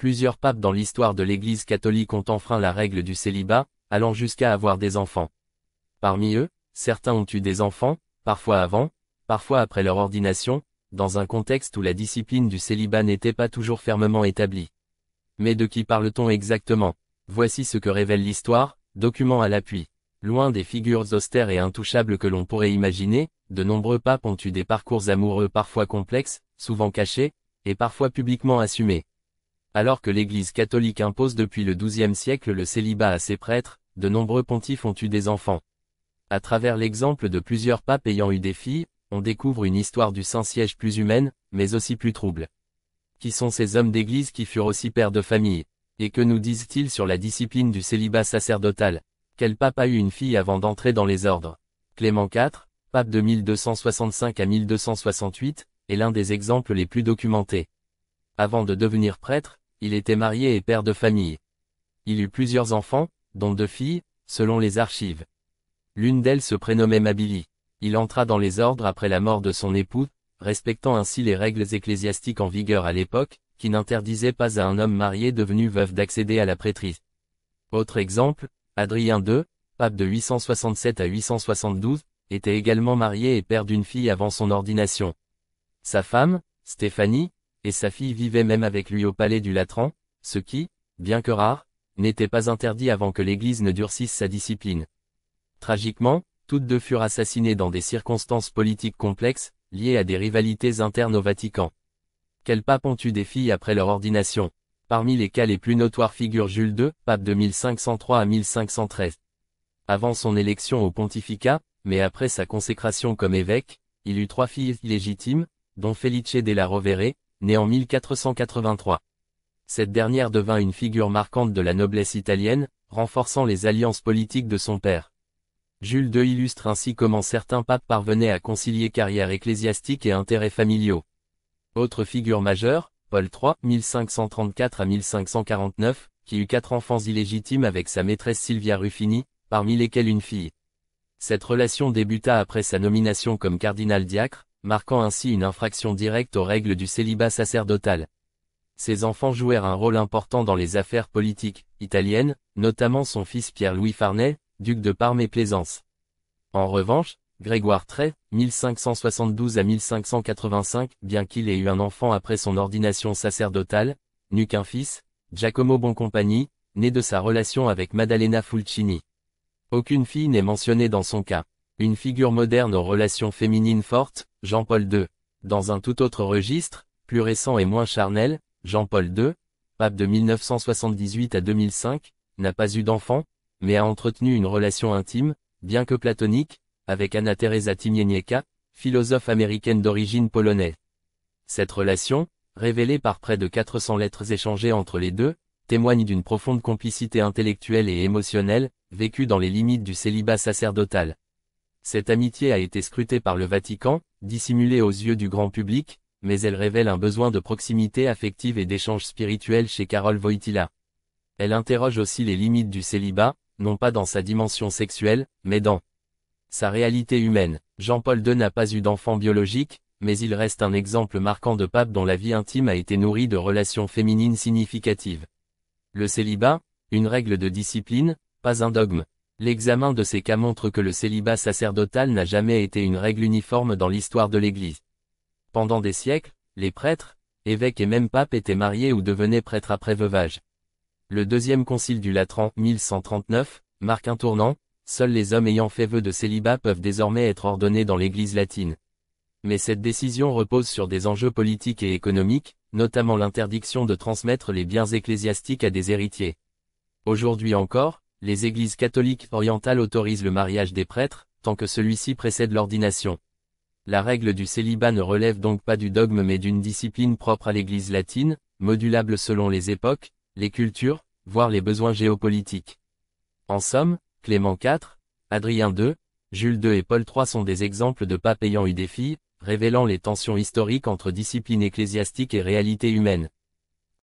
Plusieurs papes dans l'histoire de l'Église catholique ont enfreint la règle du célibat, allant jusqu'à avoir des enfants. Parmi eux, certains ont eu des enfants, parfois avant, parfois après leur ordination, dans un contexte où la discipline du célibat n'était pas toujours fermement établie. Mais de qui parle-t-on exactement? Voici ce que révèle l'histoire, document à l'appui. Loin des figures austères et intouchables que l'on pourrait imaginer, de nombreux papes ont eu des parcours amoureux parfois complexes, souvent cachés, et parfois publiquement assumés. Alors que l'Église catholique impose depuis le XIIe siècle le célibat à ses prêtres, de nombreux pontifes ont eu des enfants. À travers l'exemple de plusieurs papes ayant eu des filles, on découvre une histoire du Saint-Siège plus humaine, mais aussi plus trouble. Qui sont ces hommes d'Église qui furent aussi pères de famille? Et que nous disent-ils sur la discipline du célibat sacerdotal? Quel pape a eu une fille avant d'entrer dans les ordres? Clément IV, pape de 1265 à 1268, est l'un des exemples les plus documentés. Avant de devenir prêtre, il était marié et père de famille. Il eut plusieurs enfants, dont 2 filles, selon les archives. L'une d'elles se prénommait Mabili. Il entra dans les ordres après la mort de son époux, respectant ainsi les règles ecclésiastiques en vigueur à l'époque, qui n'interdisaient pas à un homme marié devenu veuf d'accéder à la prêtrise. Autre exemple, Adrien II, pape de 867 à 872, était également marié et père d'une fille avant son ordination. Sa femme, Stéphanie, et sa fille vivaient même avec lui au palais du Latran, ce qui, bien que rare, n'était pas interdit avant que l'Église ne durcisse sa discipline. Tragiquement, toutes 2 furent assassinées dans des circonstances politiques complexes, liées à des rivalités internes au Vatican. Quels papes ont eu des filles après leur ordination? Parmi les cas les plus notoires figure Jules II, pape de 1503 à 1513. Avant son élection au pontificat, mais après sa consécration comme évêque, il eut 3 filles illégitimes, dont Felice della Rovere, née en 1483. Cette dernière devint une figure marquante de la noblesse italienne, renforçant les alliances politiques de son père. Jules II illustre ainsi comment certains papes parvenaient à concilier carrière ecclésiastique et intérêts familiaux. Autre figure majeure, Paul III, 1534 à 1549, qui eut 4 enfants illégitimes avec sa maîtresse Silvia Ruffini, parmi lesquels une fille. Cette relation débuta après sa nomination comme cardinal diacre, marquant ainsi une infraction directe aux règles du célibat sacerdotal. Ses enfants jouèrent un rôle important dans les affaires politiques italiennes, notamment son fils Pierre-Louis Farnèse, duc de Parme et Plaisance. En revanche, Grégoire XIII, 1572 à 1585, bien qu'il ait eu un enfant après son ordination sacerdotale, n'eut qu'un fils, Giacomo Boncompagni, né de sa relation avec Maddalena Fulcini. Aucune fille n'est mentionnée dans son cas. Une figure moderne aux relations féminines fortes, Jean-Paul II. Dans un tout autre registre, plus récent et moins charnel, Jean-Paul II, pape de 1978 à 2005, n'a pas eu d'enfant, mais a entretenu une relation intime, bien que platonique, avec Anna Teresa Timieniecka, philosophe américaine d'origine polonaise. Cette relation, révélée par près de 400 lettres échangées entre les deux, témoigne d'une profonde complicité intellectuelle et émotionnelle, vécue dans les limites du célibat sacerdotal. Cette amitié a été scrutée par le Vatican, dissimulée aux yeux du grand public, mais elle révèle un besoin de proximité affective et d'échange spirituel chez Karol Wojtyła. Elle interroge aussi les limites du célibat, non pas dans sa dimension sexuelle, mais dans sa réalité humaine. Jean-Paul II n'a pas eu d'enfant biologique, mais il reste un exemple marquant de pape dont la vie intime a été nourrie de relations féminines significatives. Le célibat, une règle de discipline, pas un dogme. L'examen de ces cas montre que le célibat sacerdotal n'a jamais été une règle uniforme dans l'histoire de l'Église. Pendant des siècles, les prêtres, évêques et même papes étaient mariés ou devenaient prêtres après veuvage. Le deuxième concile du Latran, 1139, marque un tournant, seuls les hommes ayant fait vœu de célibat peuvent désormais être ordonnés dans l'Église latine. Mais cette décision repose sur des enjeux politiques et économiques, notamment l'interdiction de transmettre les biens ecclésiastiques à des héritiers. Aujourd'hui encore, les églises catholiques orientales autorisent le mariage des prêtres, tant que celui-ci précède l'ordination. La règle du célibat ne relève donc pas du dogme mais d'une discipline propre à l'Église latine, modulable selon les époques, les cultures, voire les besoins géopolitiques. En somme, Clément IV, Adrien II, Jules II et Paul III sont des exemples de papes ayant eu des filles, révélant les tensions historiques entre discipline ecclésiastique et réalité humaine.